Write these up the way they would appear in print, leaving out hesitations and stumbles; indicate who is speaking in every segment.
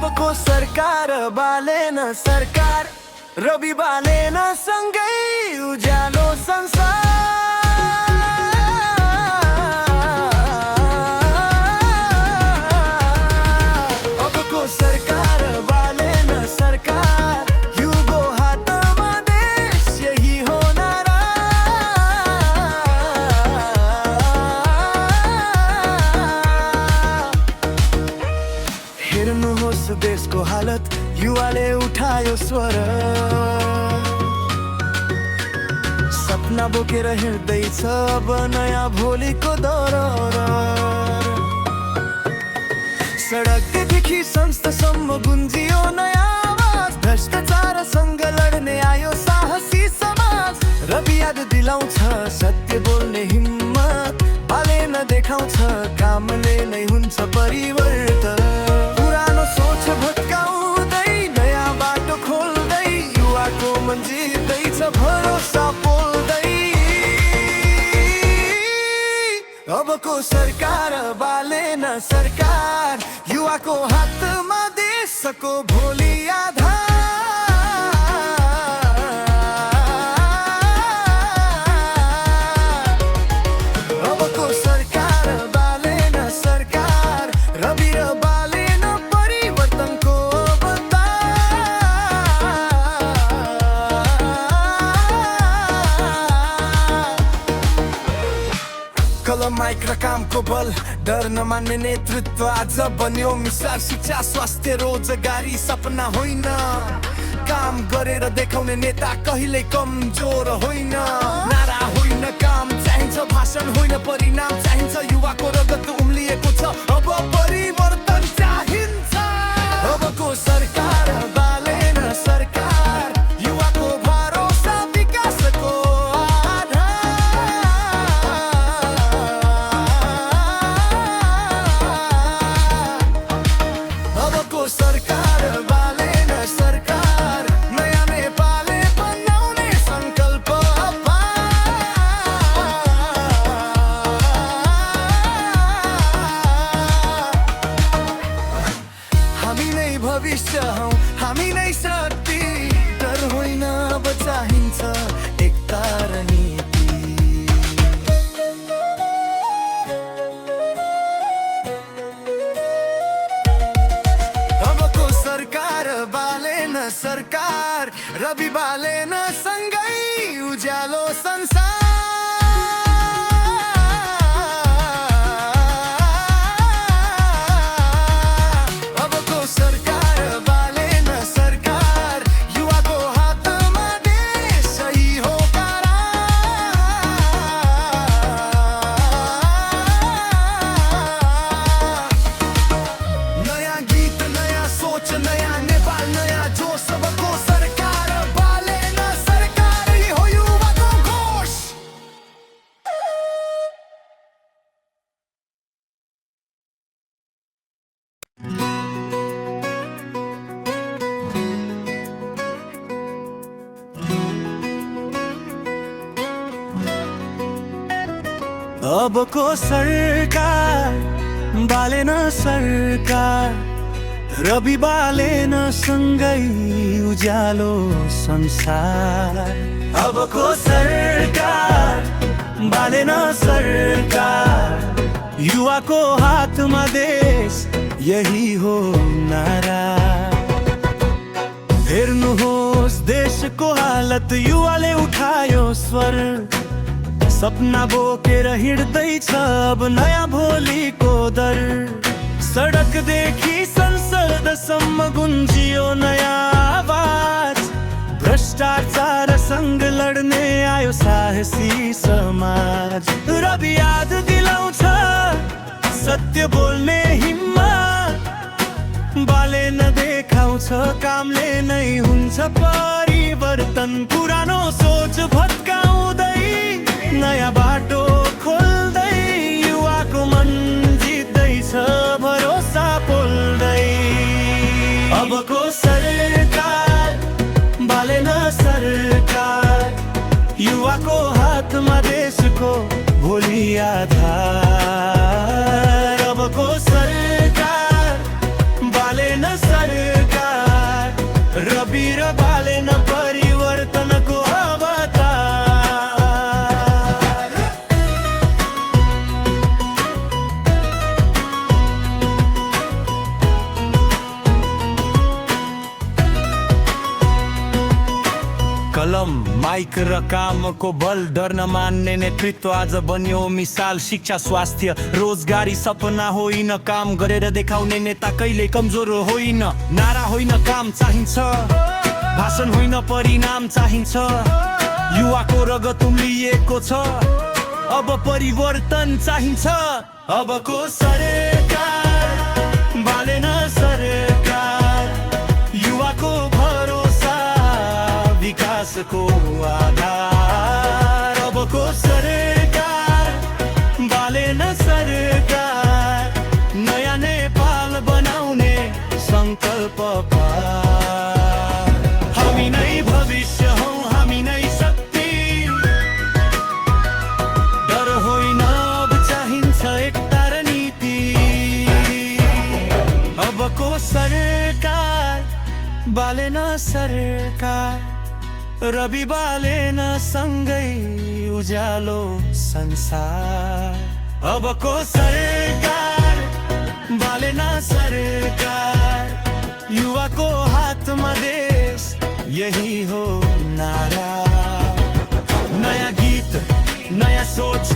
Speaker 1: अबको सरकार बालेन सरकार रवि बालेन सँगै उज्यालो संसार। अबको सरकार बालेन सरकार युगो हातमा देश यही होनारा। हेर्नुहोस् देशको हालत युवाले उठायो स्वर। सपना बोकेर हिँड्दैछ अब नयाँ भोलिको दौर। सडकदेखि संस्थासम्म गुन्जियो नयाँ आवाज। भ्रष्टाचारसँग लड्ने आयो साहसी समाज। रवि याद दिलाउँछ सत्य बोल्ने हिम्मत। बालेन देखाउँछ कामले नै हुन्छ परिवर्तन। पुरानो सोच भत्काउँदै नयाँ बाटो खोल्दै युवाको मन जित्दैछ भरोसा पोल्दै। अबको सरकार बालेन सरकार युवाको हातमा देशको भोलि आधार। अबको सरकार बालेन सरकार रवि र बालेन परिवर्तनको कलम माइक र कामको बल डर नमान्ने नेतृत्व आज बन्यो मिसाल। शिक्षा स्वास्थ्य रोजगारी सपना होइन काम गरेर देखाउने नेता कहिल्यै कमजोर होइन। नारा होइन काम चाहिन्छ भाषण होइन परिणाम चाहिन्छ। युवाको रगत उम्लिएको छ अब परिवर्तन चाहिन्छ। अबको सरकार बालेन सरकार युवाको भरोसा विकासको सरकार बालेन सरकार नयाँ नेपाल बनाउने संकल्प हामी नै भविष्य हौ हामी नै शक्ति। डर होइन अब चाहिन्छ एकता र नीति। सरकार बालेन सरकार रवि बालेन सँगै उज्यालो संसार। अबको सरकार बालेन सरकार युवाको हातमा देश सही हो नयाँ गीत नयाँ सोच नयाँ नेपाल नयाँ जोश। सबको सरकार बालेन सरकार ही हो युवाको घोष। अबको सरकार बालेन सरकार रवि बालेन सँगै उज्यालो संसार। अबको सरकार बालेन सरकार युवाको हातमा देश यही हो नारा। हेर्नुहोस् देशको हालत युवाले उठायो स्वर। सपना बोकेर हिँड्दैछ अब नयाँ भोलिको दर। सडकदेखि संसदसम्म गुन्जियो नयाँ आवाज। भ्रष्टाचारसँग लड्ने आयो साहसी समाज। रवि याद दिलाउँछ सत्य बोल्ने हिम्मत। बालेन देखाउँछ कामले नै हुन्छ परिवर्तन। पुरानो सोच भत्काउँदै नयाँ बाटो खोल्दै युवाको मन जित्दैछ भरोसा पोल्दै। अबको सरकार बालेन सरकार युवाको हातमा देशको भोलि आधार। अबको सरकार बालेन सरकार माइक र कामको बल डर नमान्ने नेतृत्व आज बन्यो मिसाल। शिक्षा स्वास्थ्य रोजगारी सपना होइन, काम गरेर देखाउने नेता कहिले कमजोर होइन। नारा होइन काम चाहिन्छ, भाषण होइन परिणाम चाहिन्छ। युवाको रगत उम्लिएको छ, अब परिवर्तन चाहिन्छ। अबको सरकार बालेन सरकार, युवाको भरोसा विकासको आधार। अबको सरकार बालेन सरकार, नयाँ नेपाल बनाउने संकल्प पार। हामी नै भविष्य हौ, हामी नै शक्ति, डर होइन अब चाहिन्छ एकता र नीति। अबको सरकार बालेन सरकार, रवि बालेन सँगै उज्यालो संसार। अबको सरकार बालेन सरकार, युवाको हातमा देश यही हो नारा। नयाँ गीत नयाँ सोच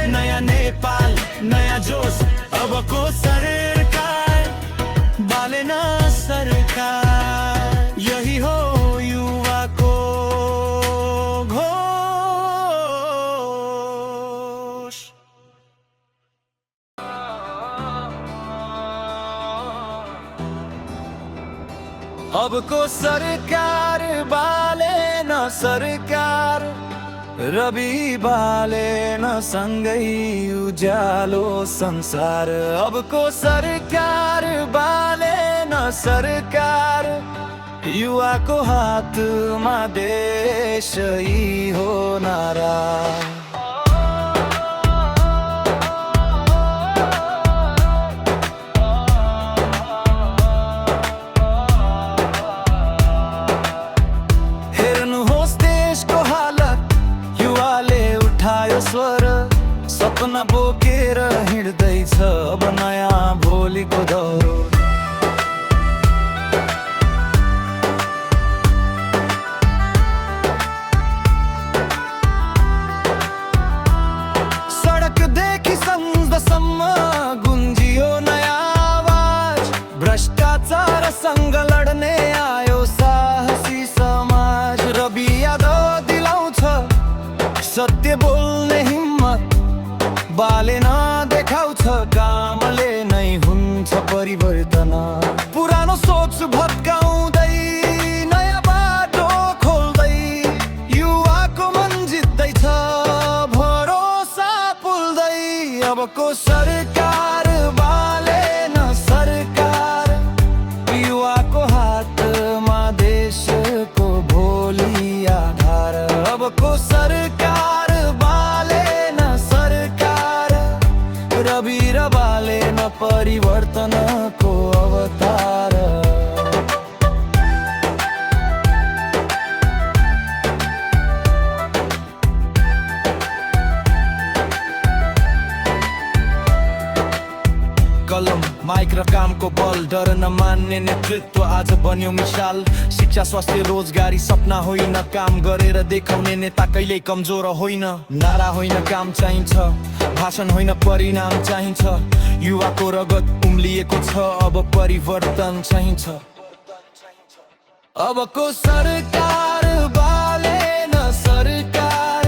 Speaker 1: नयाँ नेपाल नयाँ जोश। अबको सरकार बालेन सरकार, यही हो युवाको घोष। अबको सरकार बालेन सरकार, रवि बालेन सँगै उज्यालो संसार। अबको सरकार बालेन सरकार, युवाको हातमा देश यही हो नारा। हेर्नुहोस् देशको हालत, युवाले उठायो स्वर, सपना बोकेर हिँड्दैछ अब नयाँ भोलिको दौर। सडकदेखि संसदसम्म गुन्जियो नयाँ आवाज, भ्रष्टाचारसँग लड्ने आयो साहसी समाज। रवि यादव दिलाउँछ सत्य बोल्ने हिम्मत, बालेन देखाउँछ कामले नै हुन्छ परिवर्तन। पुरानो सोच भत्काउँदै नयाँ बाटो खोल्दै, युवाको मन जित्दैछ भरोसा पुल्दै। अबको सरकार बालेन सरकार, युवाको हातमा देशको भोलि आधार। अबको सरकार बालेन सरकार, रवि र बालेन परिवर्तनको अवतार। कलम माइक र कामको बल डर नमान्ने नेतृत्व आज बन्यो मिसाल। शिक्षा स्वास्थ्य रोजगारी सपना होइन, काम गरेर देखाउने नेता कहिल्यै कमजोर होइन। नारा होइन काम चाहिन्छ, भाषण होइन परिणाम चाहिन्छ। युवाको रगत उम्लिएको छ, अब परिवर्तन चाहिन्छ। अबको सरकार बालेन सरकार,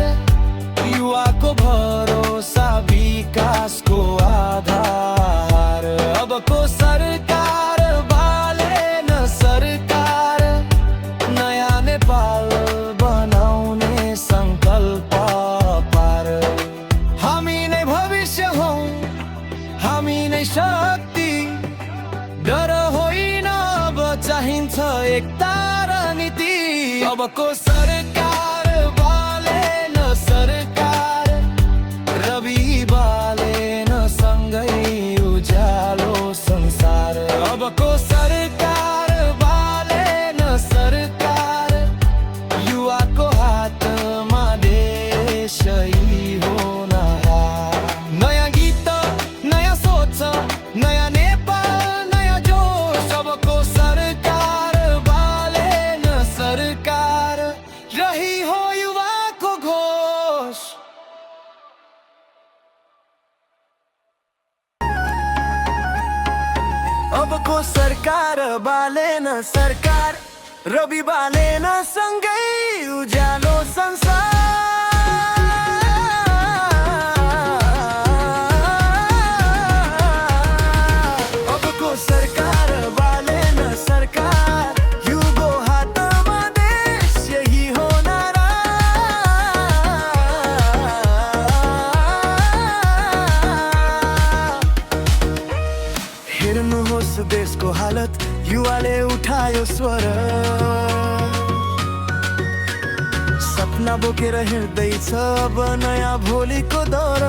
Speaker 1: युवाको भरोसा विकासको आधार। अबको सरकार बालेन सरकार, नयाँ नेपाल बनाउने संकल्प पार। हामी नै भविष्य हौ, हामी नै शक्ति, डर होइन अब चाहिन्छ एकता र नीति। अबको सरकार बालेन सरकार, रवि बालेन सँगै उज्यालो संसार। अबको सरकार बालेन सरकार, युवाको हातमा देश यही हो नारा। नयाँ गीत नयाँ सोच नयाँ नेपाल नयाँ जोश। अबको सरकार बालेन सरकार, अबको सरकार बालेन सरकार रवि बालेन सँगै उज्यालो संसार अबको सरकार बालेन सरकार युगो हातमा देश यही होनारा हेर्नुहोस् देशको हालत युवाले उठायो स्वर सपना बोकेर हिँड्दैछ अब नयाँ भोलिको दौर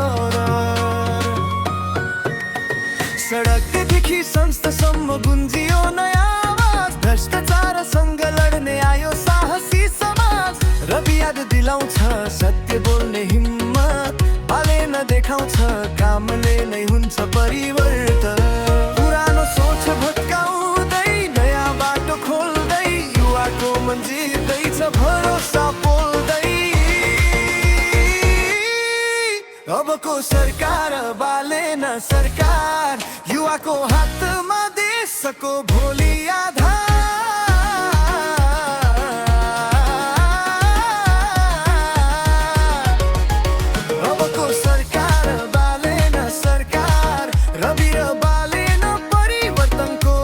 Speaker 1: सडकदेखि संस्थासम्म गुन्जियो नयाँ आवाज भ्रष्टाचारसँग लड्ने आयो साहसी समाज रवि याद दिलाउँछ सत्य बोल्ने हिम्मत बालेन देखाउँछ कामले नै हुन्छ परिवर्तन पुरानो सोच भत्काउँदै नयाँ बाटो खोल्दै युवाको मन जित्दैछ भरोसा पोल्दै अबको सरकार बालेन सरकार युवाको हातमा देशको भोलि आधार अबको सरकार बालेन सरकार रवि र बालेन परिवर्तनको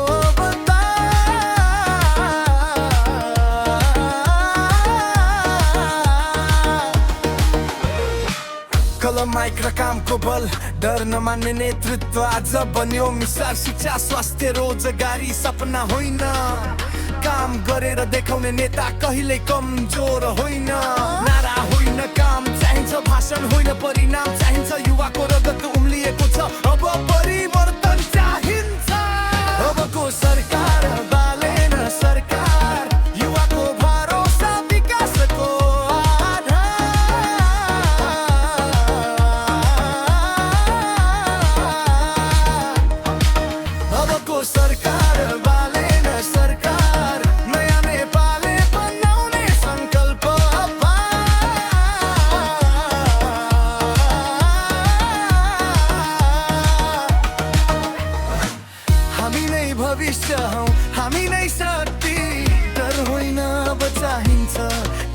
Speaker 1: कलम माइक र कामको बल डर नमान्ने नेतृत्व आज बन्यो मिसाल शिक्षा स्वास्थ्य रोजगारी सपना होइन काम गरेर देखाउने नेता कहिल्यै कमजोर होइन नारा होइन काम चाहिन्छ भाषण होइन परिणाम चाहिन्छ युवाको रगत उम्लिएको छ अब परिवर्तन चाहिन्छ अबको सरकार बालेन सरकार युवाको भरोसा विकासको सरकार बालेन सरकार नयाँ नेपालले बनाउने संकल्प हामी नै भविष्य हौ हामी नै शक्ति डर होइन अब चाहिन्छ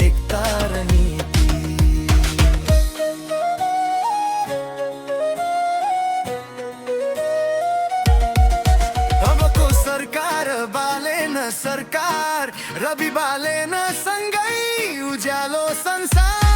Speaker 1: एकता र नीति सरकार बालेन सरकार रवि बालेन सँगै उज्यालो संसार